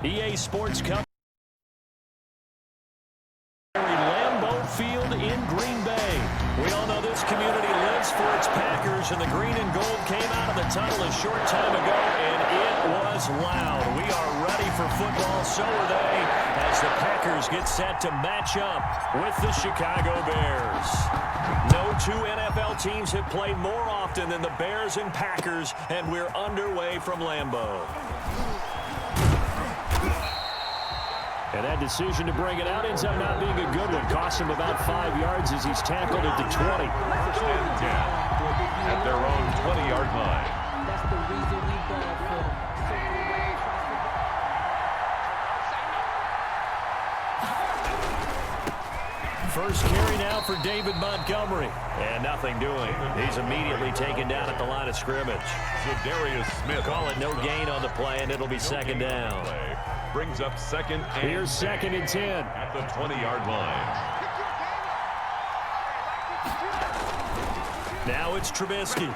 EA Sports Cup. Lambeau Field in Green Bay. We all know this community lives for its Packers, and the green and gold came out of the tunnel a short time ago, and it was loud. We are ready for football, so are they, as the Packers get set to match up with the Chicago Bears. No two NFL teams have played more often than the Bears and Packers, and we're underway from Lambeau. And that decision to bring it out ends up not being a good one. Costs him about 5 yards as he's tackled at the 20. First and 10 at their own 20-yard line. That's the reason we ball for. First carry now for David Montgomery. And nothing doing. He's immediately taken down at the line of scrimmage. Darius Smith. Call it no gain on the play, and it'll be second down. Brings up second and Here's second and 10. at the 20-yard line. Now it's Trubisky.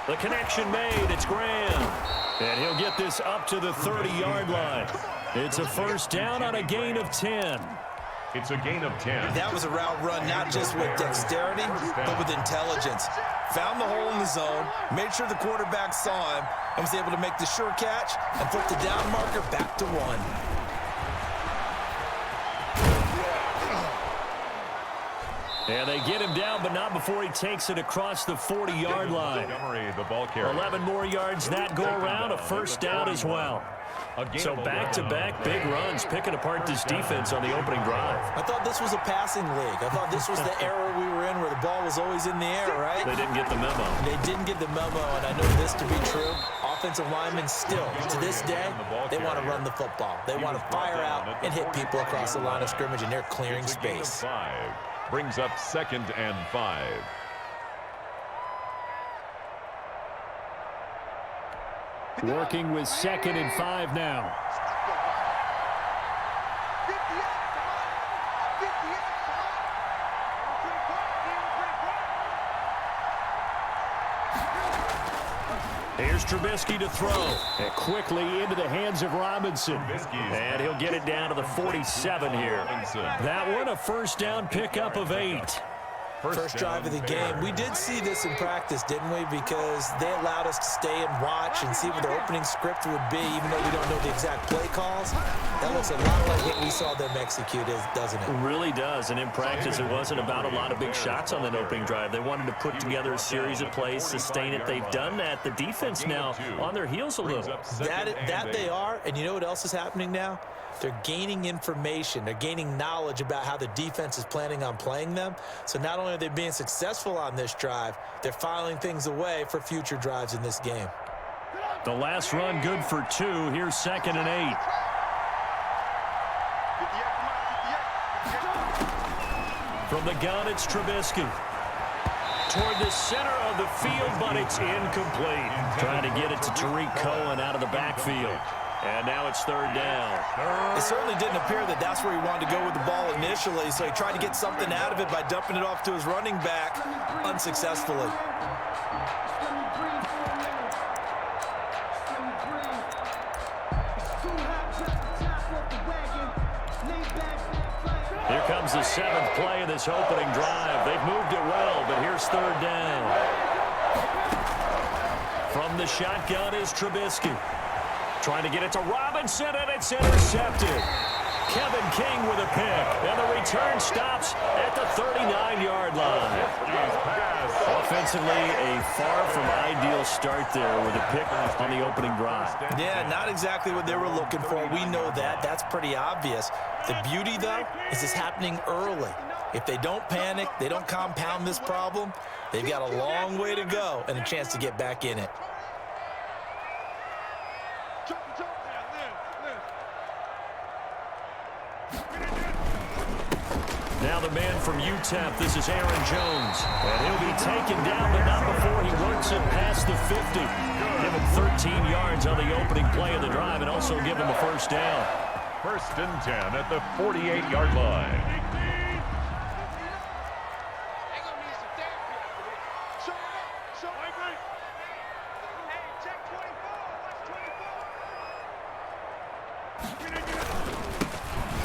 The connection made. It's Graham. And he'll get this up to the 30-yard line. It's a first down on a gain of 10. It's a gain of 10. That was a route run not just with dexterity, but with intelligence. Found the hole in the zone, made sure the quarterback saw him, and was able to make the sure catch and flip the down marker back to 1. And they get him down, but not before he takes it across the 40-yard line. The ball carrier. 11 more yards that go around, a first down as well. So back-to-back big runs, picking apart this defense on the opening drive. I thought this was a passing league. I thought this was the era we were in where the ball was always in the air, right? They didn't get the memo. They didn't get the memo, and I know this to be true. Offensive linemen still, to this day, they want to run the football. They want to fire out and hit people across the line of scrimmage, and they're clearing space. Brings up second and 5. Working with second and 5 now. Here's Trubisky to throw. And quickly into the hands of Robinson. And he'll get it down to the 47 here. That one, a first down pickup of 8. First drive of the game. We did see this in practice, didn't we? Because they allowed us to stay and watch and see what the opening script would be, even though we don't know the exact play calls. That looks a lot like what we saw them execute, doesn't it? It really does. And in practice, it wasn't about a lot of big shots on that opening drive. They wanted to put together a series of plays, sustain it. They've done that. The defense now on their heels a little. That they are. And you know what else is happening now? They're gaining information. They're gaining knowledge about how the defense is planning on playing them. So not only are they being successful on this drive, they're filing things away for future drives in this game. The last run good for 2. Here's second and 8. From the gun, it's Trubisky. Toward the center of the field, but it's incomplete. Trying to get it to Tariq Cohen out of the backfield. And now it's third down. It certainly didn't appear that that's where he wanted to go with the ball initially, so he tried to get something out of it by dumping it off to his running back unsuccessfully. Here comes the 7th play of this opening drive. They've moved it well, but here's third down. From the shotgun is Trubisky. Trying to get it to Robinson, and it's intercepted. Kevin King with a pick, and the return stops at the 39-yard line. Offensively, a far from ideal start there with a pick on the opening drive. Yeah, not exactly what they were looking for. We know that. That's pretty obvious. The beauty, though, is it's happening early. If they don't panic, they don't compound this problem, they've got a long way to go and a chance to get back in it. Now the man from UTEP, this is Aaron Jones. And he'll be taken down, but not before he works it past the 50. Give him 13 yards on the opening play of the drive and also give him a first down. First and 10 at the 48-yard line.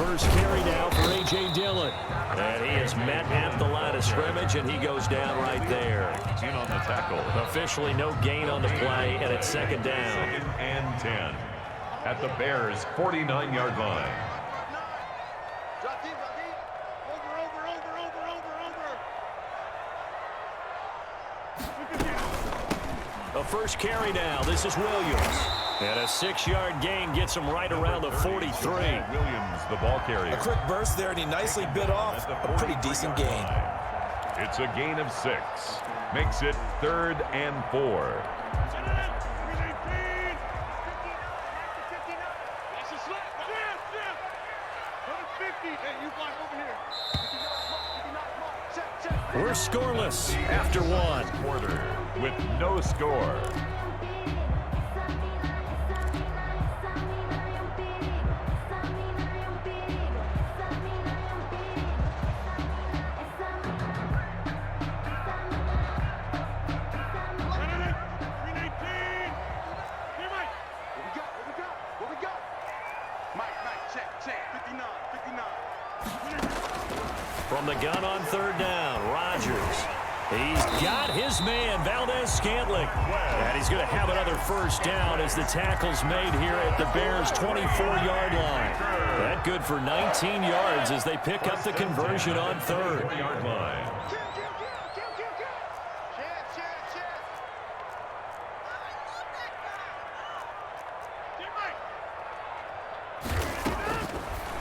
first carry now for A.J. Dillon. And he is met at the line of scrimmage, and he goes down right there. In on the tackle. Officially no gain on the play, and it's second down. 2nd and 10 at the Bears' 49-yard line. A first carry now. This is Williams. And a 6-yard gain gets him right around the 43. Williams, the ball carrier. A quick burst there, and he nicely bit off a pretty decent gain. It's a gain of 6. Makes it 3rd and 4. We're scoreless after one. Quarter with no score. From the gun on 3rd down, Rodgers. He's got his man, Valdez-Scantling. And he's going to have another first down as the tackle's made here at the Bears' 24-yard line. That good for 19 yards as they pick up the conversion on 3rd. Yard line.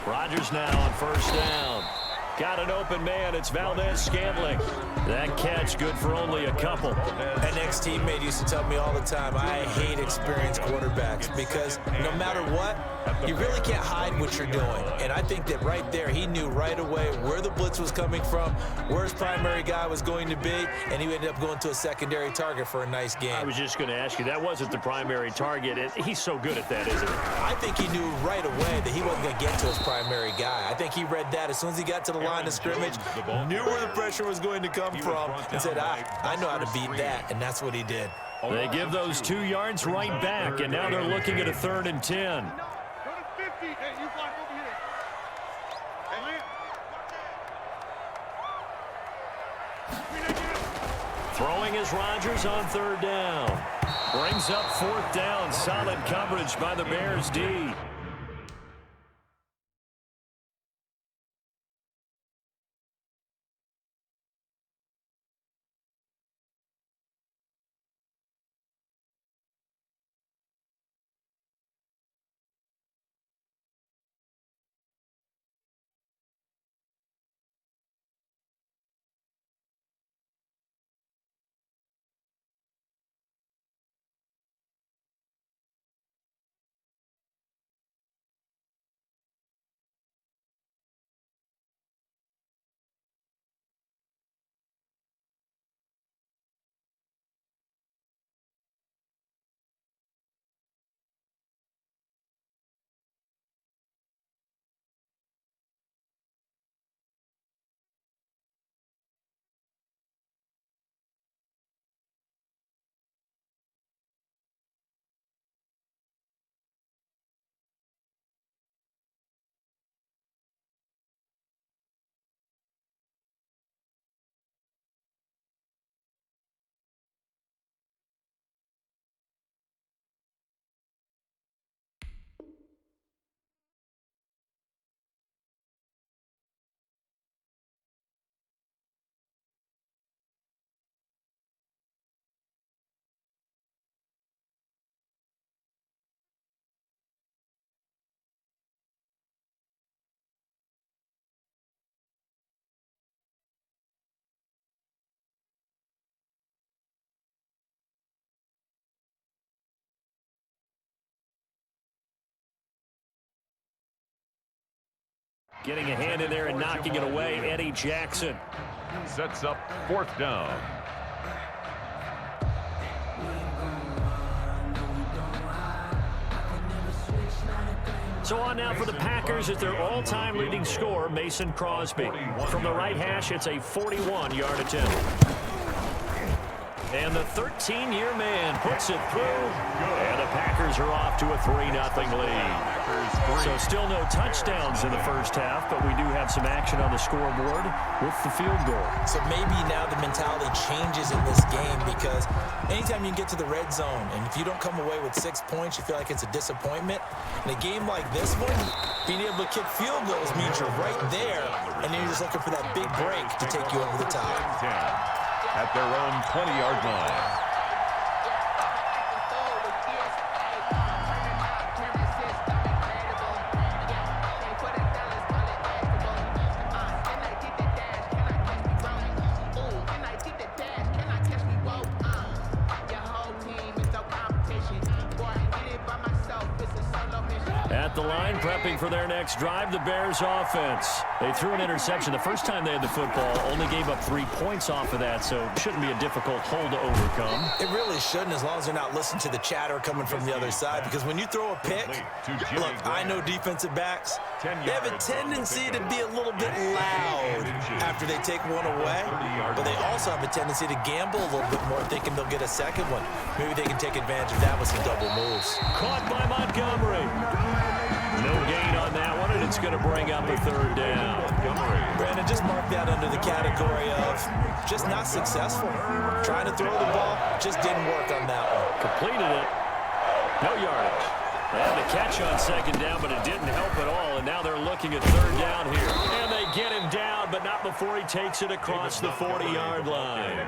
Rodgers now on 1st down. Got an open man. It's Valdez-Scantling. That catch good for only a couple. An ex-teammate used to tell me all the time, I hate experienced quarterbacks because no matter what, you really can't hide what you're doing. And I think that right there, he knew right away where the blitz was coming from, where his primary guy was going to be, and he ended up going to a secondary target for a nice game. I was just going to ask you, that wasn't the primary target. He's so good at that, isn't he? I think he knew right away that he wasn't going to get to his primary guy. I think he read that as soon as he got to the line of scrimmage, knew where the pressure was going to come from, and said, I know how to beat that, and that's what he did. They give those 2 yards right back, and now they're looking at a 3rd and 10. Throwing is Rodgers on 3rd down. Brings up 4th down. Solid coverage by the Bears D. Getting a hand in there and knocking it away, Eddie Jackson. Sets up 4th down. So on now for the Packers at their all-time leading scorer, Mason Crosby. From the right hash, it's a 41-yard attempt. And the 13-year man puts it through. And the Packers are off to a 3-0 lead. Packers 3. So still no touchdowns in the first half, but we do have some action on the scoreboard with the field goal. So maybe now the mentality changes in this game, because anytime you get to the red zone and if you don't come away with 6 points, you feel like it's a disappointment. In a game like this one, being able to kick field goals means you're right there, and then you're just looking for that big break to take you over the top. 10 at their own 20-yard line. At the line, prepping for their next drive, the Bears offense. They threw an interception the first time they had the football, only gave up 3 points off of that, so shouldn't be a difficult hole to overcome. It really shouldn't, as long as they're not listening to the chatter coming from the other side, because when you throw a pick, look, I know defensive backs, they have a tendency to be a little bit loud after they take one away, but they also have a tendency to gamble a little bit more, thinking they'll get a second one. Maybe they can take advantage of that with some double moves. Caught by Montgomery. No gain on that one, and it's going to bring up a third down. Brandon, just mark that under the category of just not successful. Trying to throw the ball, just didn't work on that one. Completed it. No yardage. They had a catch on second down, but it didn't help at all, and now they're looking at third down here. And they get him down, but not before he takes it across the 40-yard line.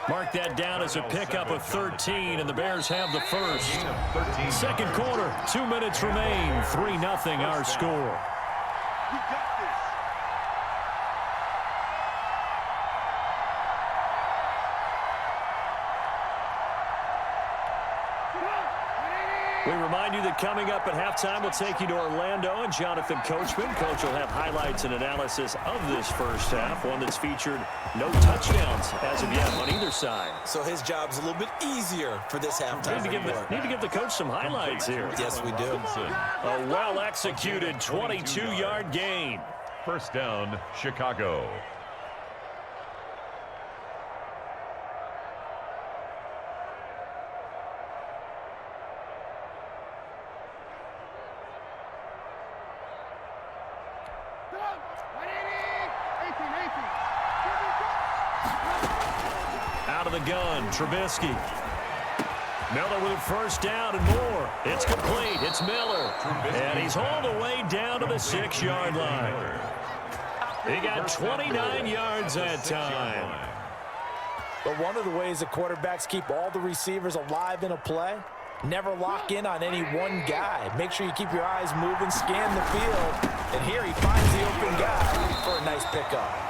Mark that down as a pickup of 13, and the Bears have the first. Second quarter, 2 minutes remain, 3-0 our score. We remind you that coming up at halftime, we'll take you to Orlando and Jonathan Coachman. Coach will have highlights and analysis of this first half, one that's featured no touchdowns as of yet on either side. So his job's a little bit easier for this halftime. Need to give the coach some highlights here. Yes, we do. A well-executed 22-yard gain. First down, Chicago. Out of the gun, Trubisky. Miller with a first down and more. It's complete. It's Miller. And he's hauled away down to the 6-yard line. He got 29 yards that time. But one of the ways the quarterbacks keep all the receivers alive in a play, never lock in on any one guy. Make sure you keep your eyes moving, scan the field. And here he finds the open guy for a nice pickup.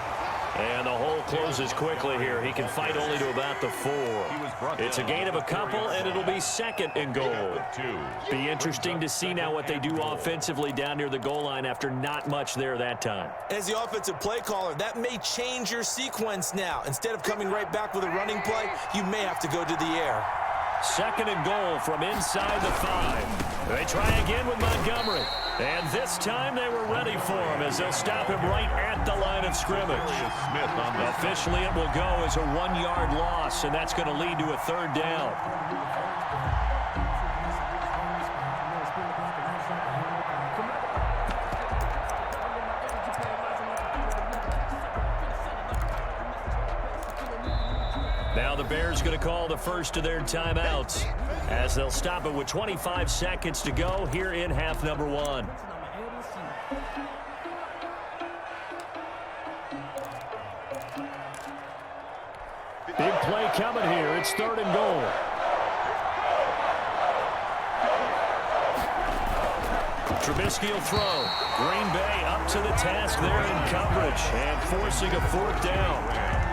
And the hole closes quickly here. He can fight only to about the 4. It's a gain of a couple, and it'll be second and goal. Be interesting to see now what they do offensively down near the goal line after not much there that time. As the offensive play caller, that may change your sequence now. Instead of coming right back with a running play, you may have to go to the air. Second and goal from inside the 5. They try again with Montgomery. And this time they were ready for him as they'll stop him right at the line of scrimmage. Officially it will go as a 1-yard loss, and that's going to lead to a third down. Now the Bears going to call the first of their timeouts as they'll stop it with 25 seconds to go here in half number 1. Big play coming here. It's third and goal. Trubisky will throw. Green Bay up to the task there in coverage and forcing a fourth down.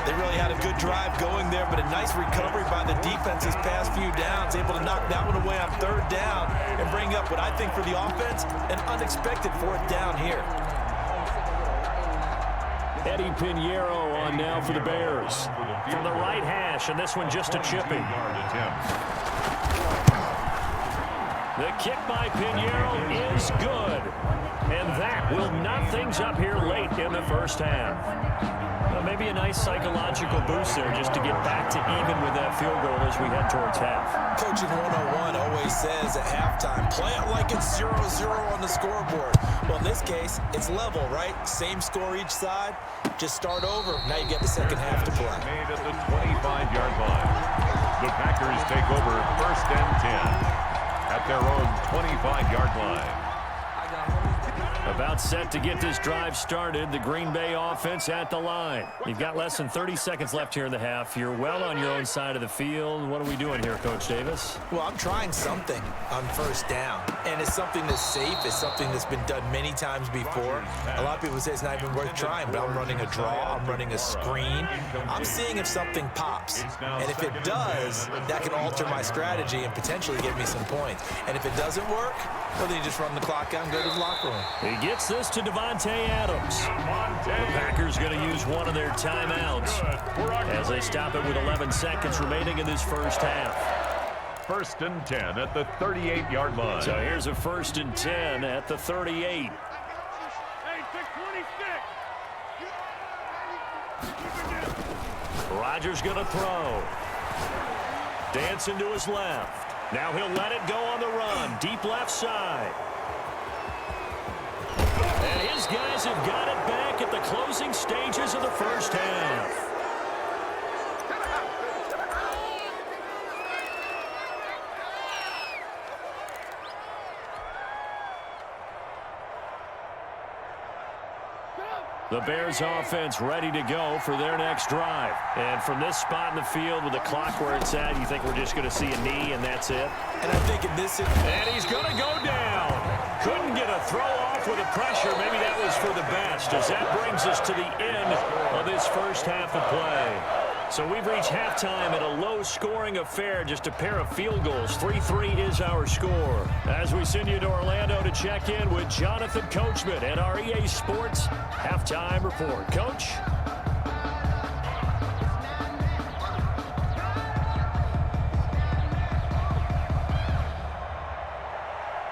They really had a good drive going there, but a nice recovery by the defense his past few downs, able to knock that one away on third down and bring up what I think for the offense, an unexpected fourth down here. Eddie Pinheiro on now for the Bears. From the right hash, and this one just a chipping. The kick by Pinheiro is good. And that will knot things up here late in the first half. The maybe a nice psychological boost there just to get back to even with that field goal as we head towards half. Coaching 101 always says at halftime, play it like it's 0-0 on the scoreboard. Well, in this case, it's level, right? Same score each side. Just start over. Now you get the second half to play. Made at the 25-yard line. The Packers take over 1st and 10 at their own 25-yard line. About set to get this drive started. The Green Bay offense at the line. You've got less than 30 seconds left here in the half. You're well on your own side of the field. What are we doing here, Coach Davis? Well, I'm trying something on first down, and it's something that's safe. It's something that's been done many times before. A lot of people say it's not even worth trying, but I'm running a draw. I'm running a screen. I'm seeing if something pops, and if it does, that can alter my strategy and potentially get me some points. And if it doesn't work, well, then you just run the clock out and go to the locker room. He gets this to Davante Adams. The Packers going to use one of their timeouts as they stop it with 11 seconds remaining in this first half. 1st and 10 at the 38-yard line. So here's a 1st and 10 at the 38. Rodgers going to throw. Dancing to his left. Now he'll let it go on the run. Deep left side. And his guys have got it back at the closing stages of the first half. The Bears offense ready to go for their next drive. And from this spot in the field with the clock where it's at, you think we're just going to see a knee and that's it? And I think in this... And he's going to go down. Couldn't get a throw off with the pressure. Maybe that was for the best, as that brings us to the end of this first half of play. So we've reached halftime at a low-scoring affair, just a pair of field goals. 3-3 is our score. As we send you to Orlando to check in with Jonathan Coachman and our EA Sports Halftime Report. Coach?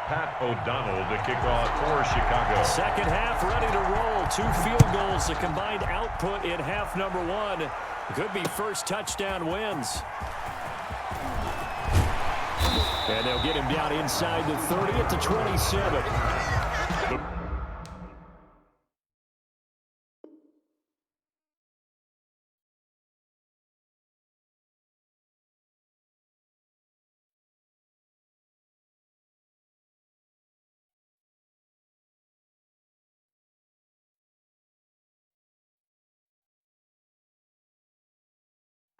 Pat O'Donnell to kick off for Chicago. Second half ready to roll. 2 field goals. The combined output in half number 1. Could be first touchdown wins. And they'll get him down inside the 30 at the 27.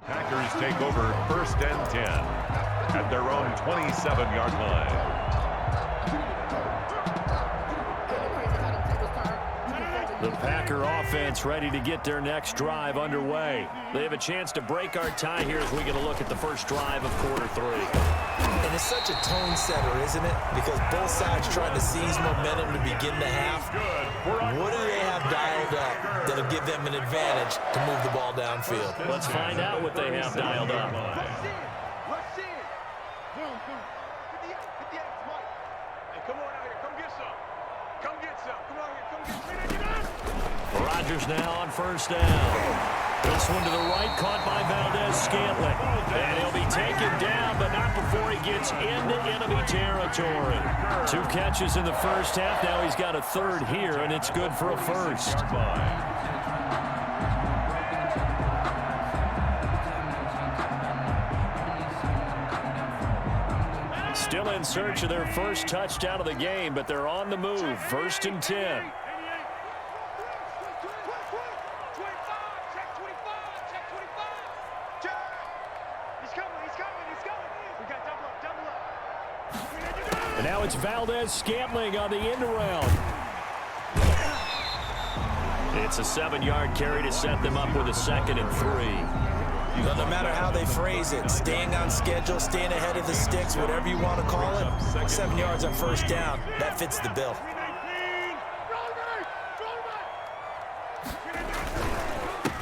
Packers take over 1st and 10 at their own 27-yard line. The Packer offense ready to get their next drive underway. They have a chance to break our tie here as we get a look at the first drive of quarter 3. And it's such a tone setter, isn't it? Because both sides trying to seize momentum to begin the half. What do they have dialed up that'll give them an advantage to move the ball downfield? Let's find out what they have dialed up. Rodgers now on first down. This one to the right, caught by Valdez-Scantling. And he'll be taken down, but not before he gets into enemy territory. 2 catches in the first half. Now he's got a third here, and it's good for a first. Still in search of their first touchdown of the game, but they're on the move. 1st and 10. And now it's Valdez-Scantling on the end around. It's a 7-yard carry to set them up with a 2nd and 3. No matter how they phrase it, staying on schedule, staying ahead of the sticks, whatever you want to call it, 7 yards on first down, that fits the bill.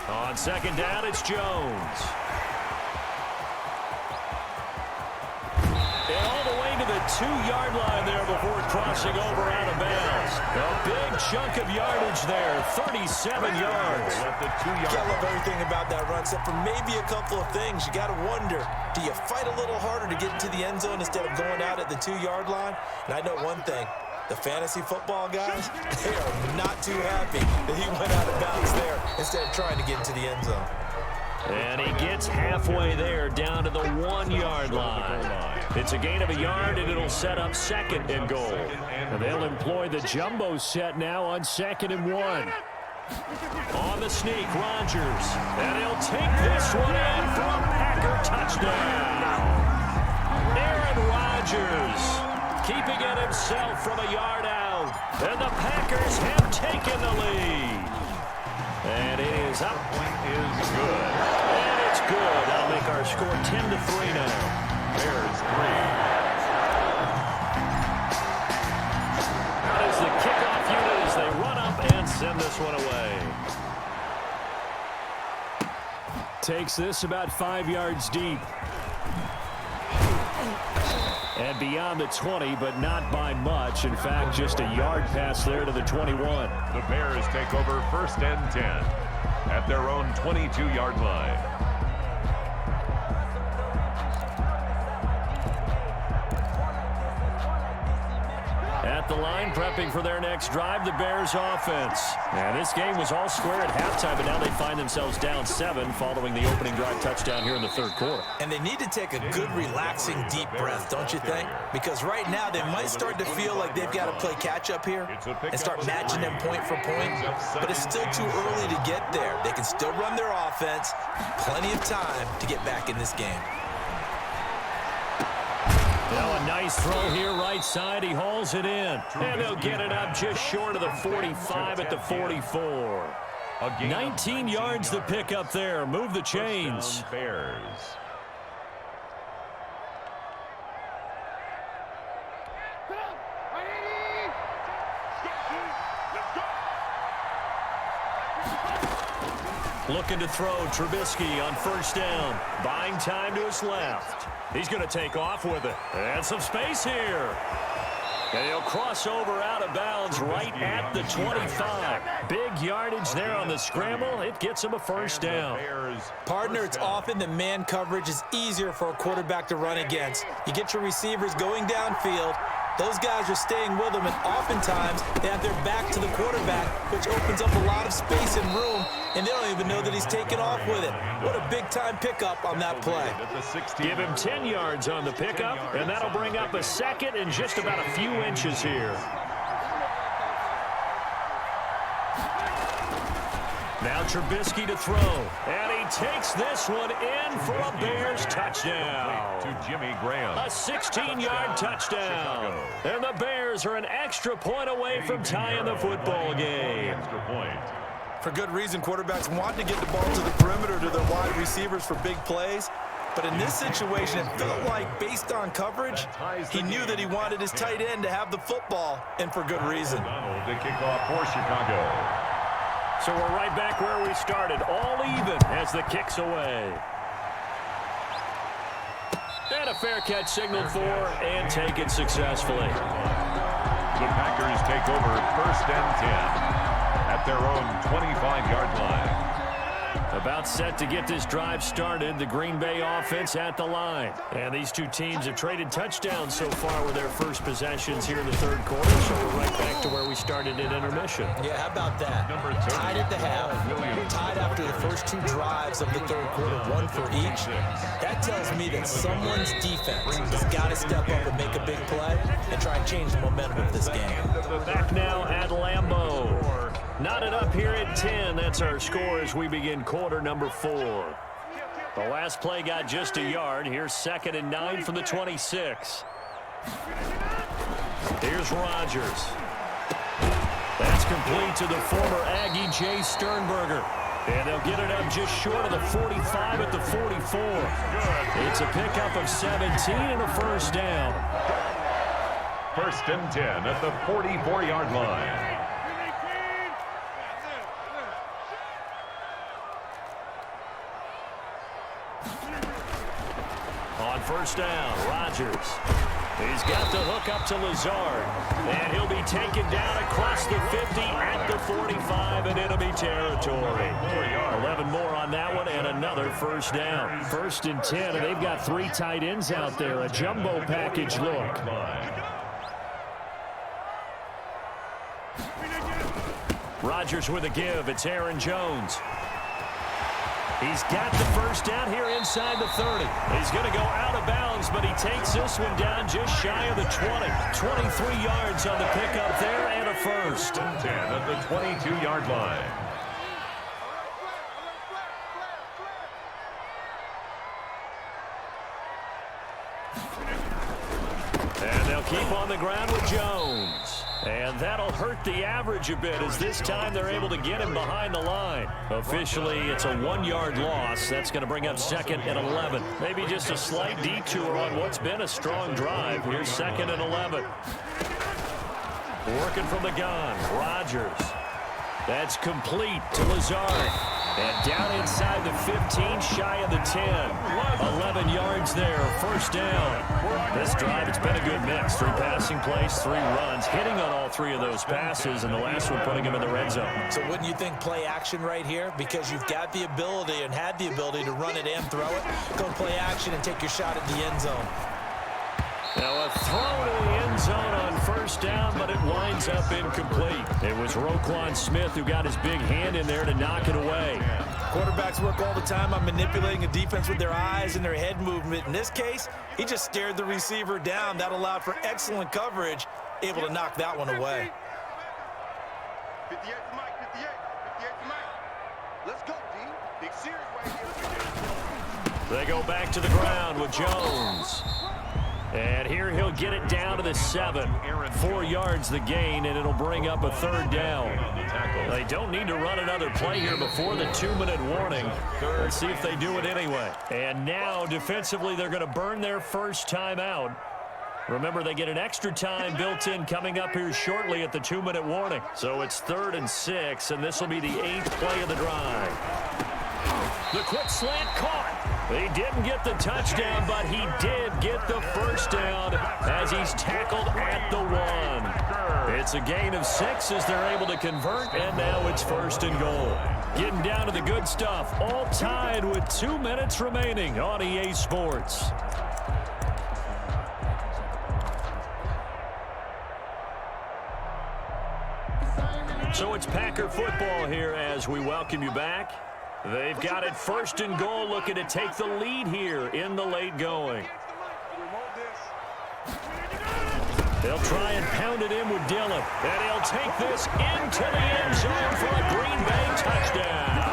On 2nd down, it's Jones. And all the way to the 2-yard line there before crossing over out of bounds. A big chunk of yardage there, 37 yards. At the 2-yard I love line. everything about that run, except for maybe a couple of things. You got to wonder, do you fight a little harder to get into the end zone instead of going out at the 2-yard line? And I know one thing. The fantasy football guys, they are not too happy that he went out of bounds there instead of trying to get into the end zone. And he gets halfway there, down to the 1-yard line. It's a gain of a yard, and it'll set up 2nd and goal. And they'll employ the jumbo set now on 2nd and 1. On the sneak, Rodgers. And he'll take this one in for a Packer touchdown. Aaron Rodgers keeping it himself from a yard out. And the Packers have taken the lead. And it is up. Point is good. And it's good. That'll make our score 10-3 now. Bears 3. That is the kickoff unit as they run up and send this one away. Takes this about 5 yards deep. And beyond the 20, but not by much. In fact, just a yard pass there to the 21. The Bears take over 1st and 10 at their own 22-yard line. At the line, prepping for their next drive, the Bears offense. And this game was all square at halftime, but now they find themselves down 7 following the opening drive touchdown here in the 3rd quarter. And they need to take a good, relaxing, deep breath, don't you think? Because right now they might start to feel like they've got to play catch-up here and start matching them point for point. But it's still too early to get there. They can still run their offense. Plenty of time to get back in this game. Now a nice throw here right side. He hauls it in. And they'll get it up just short of the 45 at the 44. 19 yards to pick up there. Move the chains. Bears. Looking to throw. Trubisky on 1st down. Buying time to his left. He's going to take off with it. And some space here. And he'll cross over out of bounds right at the 25. Big yardage there on the scramble. It gets him a 1st down. Partner, it's often that man coverage is easier for a quarterback to run against. You get your receivers going downfield. Those guys are staying with them, and oftentimes they have their back to the quarterback, which opens up a lot of space and room, and they don't even know that he's taken off with it. What a big-time pickup on that play. Give him 10 yards on the pickup, and that'll bring up a 2nd and just about a few inches here. Now Trubisky to throw, and he takes this one in for a Bears touchdown. To Jimmy Graham. A 16-yard touchdown. And the Bears are an extra point away from tying the football game. Extra point. For good reason, quarterbacks want to get the ball to the perimeter to their wide receivers for big plays. But in this situation, it felt like, based on coverage, he knew that he wanted his tight end to have the football, and for good reason. Donald to kick off for Chicago. So we're right back where we started, all even as the kick's away. And a fair catch signaled for and taken successfully. The Packers take over 1st and 10 at their own 25-yard line. About set to get this drive started, the Green Bay offense at the line. And these two teams have traded touchdowns so far with their first possessions here in the 3rd quarter, so we're right back to where we started at intermission. Yeah, how about that? Tied at the half, tied after the first 2 drives of the 3rd quarter, 1 for each. That tells me that someone's defense has got to step up and make a big play and try and change the momentum of this game. Back now at Lambeau. Knotted up here at 10. That's our score as we begin quarter number 4. The last play got just a yard. Here's 2nd and 9 from the 26. Here's Rodgers. That's complete to the former Aggie Jay Sternberger. And they'll get it up just short of the 45 at the 44. It's a pickup of 17 and a 1st down. 1st and 10 at the 44-yard line. On 1st down, Rodgers. He's got the hook up to Lazard. And he'll be taken down across the 50 50 at the 45 in enemy territory. 11 more on that one and another first down. 1st and 10, and they've got 3 tight ends out there. A jumbo package look. Rodgers with a give. It's Aaron Jones. He's got the first down here inside the 30. He's going to go out of bounds, but he takes this one down just shy of the 20. 23 yards on the pickup there and a first. 10 at the 22-yard line. And they'll keep on the ground with Jones. And that'll hurt the average a bit as this time they're able to get him behind the line. Officially, it's a 1-yard loss. That's going to bring up 2nd and 11. Maybe just a slight detour on what's been a strong drive. Here's 2nd and 11. Working from the gun, Rodgers. That's complete to Lazard. And down inside the 15, shy of the 10. 11 yards there, first down. This drive, it's been a good mix. 3 passing plays, 3 runs, hitting on all 3 of those passes, and the last one putting him in the red zone. So wouldn't you think play action right here? Because you've got the ability and had the ability to run it and throw it. Go play action and take your shot at the end zone. Now a throw to the end zone on first down, but it winds up incomplete. It was Roquan Smith who got his big hand in there to knock it away. Quarterbacks work all the time on manipulating a defense with their eyes and their head movement. In this case, he just stared the receiver down. That allowed for excellent coverage, able to knock that one away. 58 to Mike, 58 to Mike. Let's go, D. Big series right here. They go back to the ground with Jones. And here he'll get it down to the 7. 4 yards the gain, and it'll bring up a 3rd down. They don't need to run another play here before the 2-minute warning. Let's see if they do it anyway. And now, defensively, they're going to burn their first time out. Remember, they get an extra time built in coming up here shortly at the 2-minute warning. So it's 3rd and 6, and this will be the 8th play of the drive. The quick slant caught. He didn't get the touchdown, but he did get the first down as he's tackled at the 1. It's a gain of 6 as they're able to convert, and now it's 1st and goal. Getting down to the good stuff, all tied with 2 minutes remaining on EA Sports. So it's Packer football here as we welcome you back. They've got it 1st and goal, looking to take the lead here in the late going. They'll try and pound it in with Dillon. And he'll take this into the end zone for a Green Bay touchdown.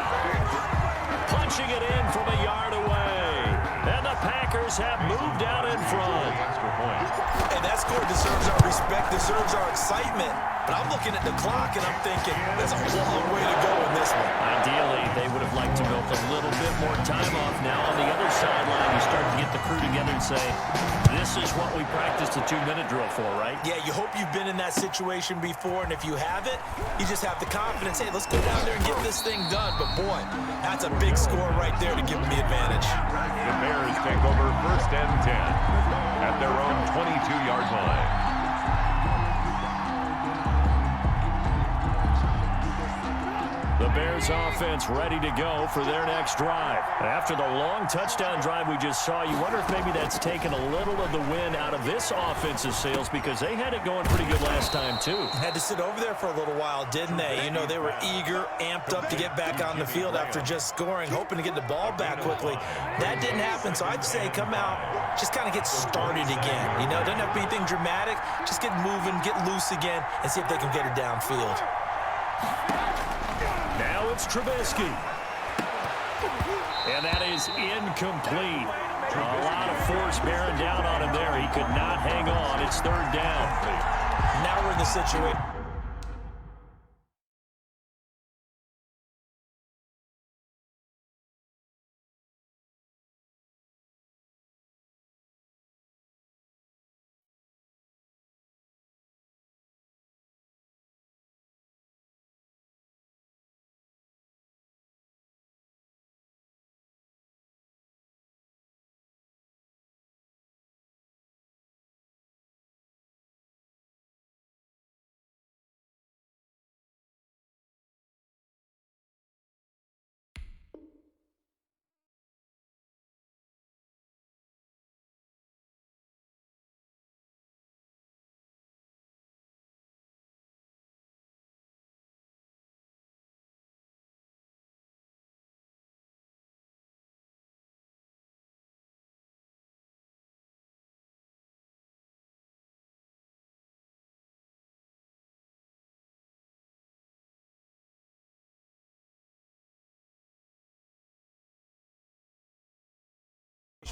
Punching it in from a yard away. And the Packers have moved out in front. And that score deserves our respect, deserves our excitement. But I'm looking at the clock, and I'm thinking, there's a long way to go in this one. Ideally, they would have liked to milk a little bit more time off. Now, on the other sideline, you start to get the crew together and say, this is what we practiced a 2-minute drill for, right? Yeah, you hope you've been in that situation before, and if you haven't, you just have the confidence, hey, let's go down there and get this thing done. But, boy, that's a big score right there to give them the advantage. The Bears take over 1st and 10 at their own 22-yard line. The Bears offense ready to go for their next drive. After the long touchdown drive we just saw, you wonder if maybe that's taken a little of the wind out of this offense's sails because they had it going pretty good last time too. Had to sit over there for a little while, didn't they? You know, they were eager, amped up to get back on the field after just scoring, hoping to get the ball back quickly. That didn't happen, so I'd say come out, just kind of get started again. You know, doesn't have to be anything dramatic. Just get moving, get loose again, and see if they can get it downfield. Now it's Trubisky. And that is incomplete. A lot of force bearing down on him there. He could not hang on. It's 3rd down. Now we're in the situation.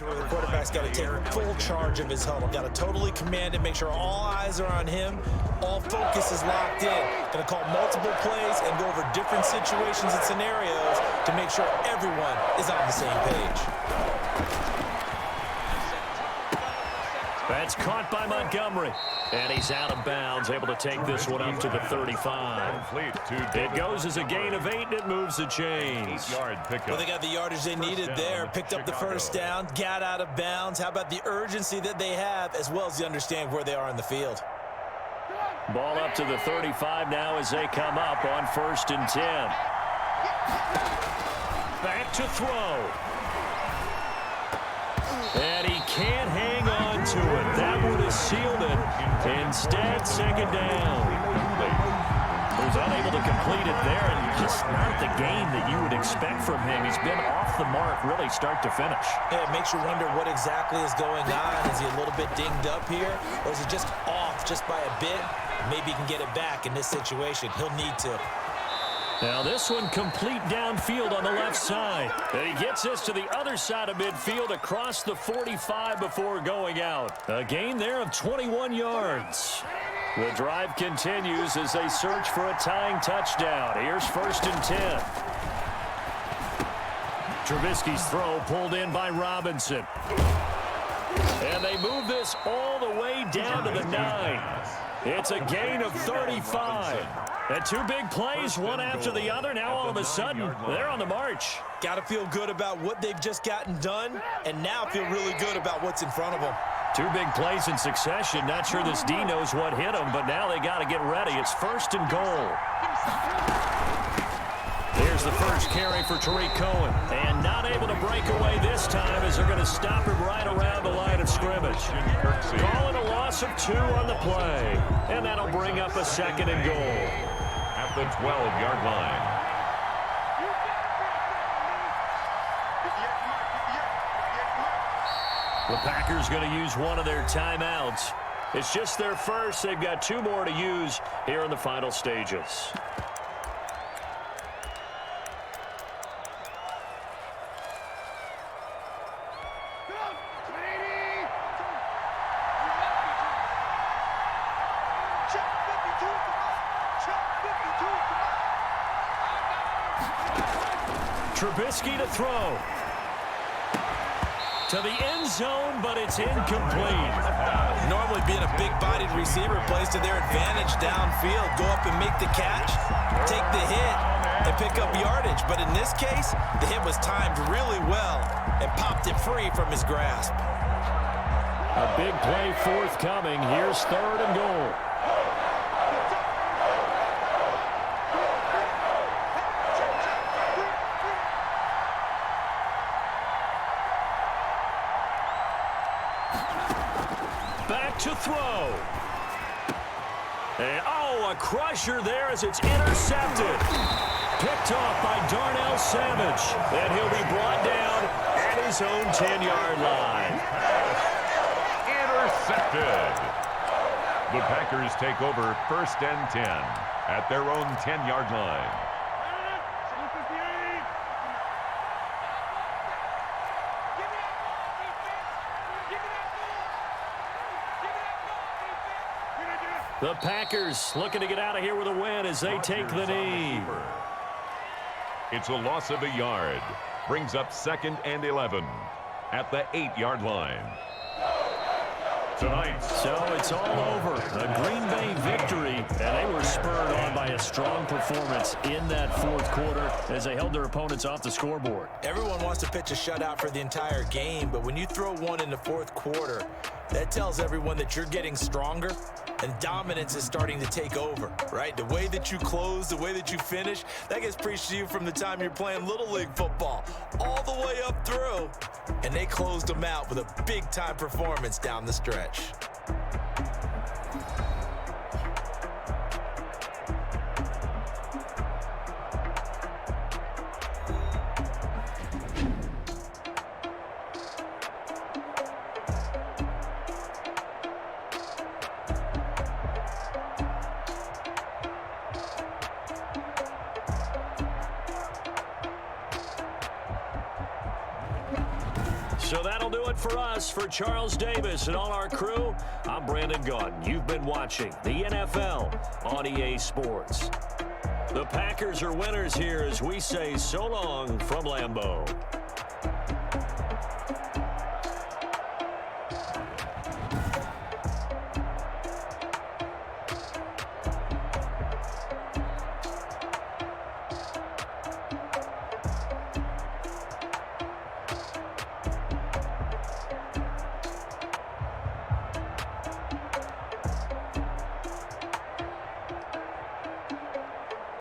situation where the quarterback's got to take full charge of his huddle. Got to totally command it, make sure all eyes are on him, all focus is locked in. Going to call multiple plays and go over different situations and scenarios to make sure everyone is on the same page. That's caught by Montgomery. And he's out of bounds, able to take this one up to the 35. It goes as a gain of 8, and it moves the chains. 8-yard pickup. Well, they got the yardage they needed there, picked up the first down, got out of bounds. How about the urgency that they have, as well as the understand where they are in the field? Ball up to the 35 now as they come up on 1st and 10. Back to throw. And he can't hang on to it. That would have sealed it. Instead, 2nd down. He was unable to complete it there, and just not the game that you would expect from him. He's been off the mark, really, start to finish. Yeah, it makes you wonder what exactly is going on. Is he a little bit dinged up here, or is he just off just by a bit? Maybe he can get it back in this situation. He'll need to. Now this one complete downfield on the left side. And he gets this to the other side of midfield across the 45 before going out. A gain there of 21 yards. The drive continues as they search for a tying touchdown. Here's 1st and 10. Trubisky's throw pulled in by Robinson. And they move this all the way down to the 9. It's a gain of 35. And 2 big plays, one after the other. Now all of a sudden, they're on the march. Got to feel good about what they've just gotten done, and now feel really good about what's in front of them. 2 big plays in succession. Not sure this D knows what hit them, but now they got to get ready. It's 1st and goal. Here's the first carry for Tariq Cohen. And not able to break away this time as they're going to stop him right around the line of scrimmage. Calling a loss of 2 on the play. And that'll bring up a 2nd and goal. At the 12-yard line. The Packers going to use one of their timeouts. It's just their first. They've got 2 more to use here in the final stages. Trubisky to throw. To the end zone, but it's incomplete. Normally being a big-bodied receiver plays to their advantage downfield. Go up and make the catch, take the hit, and pick up yardage. But in this case, the hit was timed really well and popped it free from his grasp. A big play forthcoming. Here's 3rd and goal. To throw. And, a crusher there as it's intercepted. Picked off by Darnell Savage. And he'll be brought down at his own 10-yard line. Intercepted. The Packers take over 1st and 10 at their own 10-yard line. The Packers looking to get out of here with a win as they take the knee. It's a loss of a yard. Brings up 2nd and 11 at the 8-yard line. Tonight. So it's all over. A Green Bay victory, and they were spurred on by a strong performance in that 4th quarter as they held their opponents off the scoreboard. Everyone wants to pitch a shutout for the entire game, but when you throw one in the 4th quarter, that tells everyone that you're getting stronger and dominance is starting to take over, right? The way that you close, the way that you finish, that gets preached to you from the time you're playing Little League football all the way up through. And they closed them out with a big-time performance down the stretch. So that'll do it for us. For Charles Davis and all our crew, I'm Brandon Gaudin. You've been watching the NFL on EA Sports. The Packers are winners here as we say so long from Lambeau.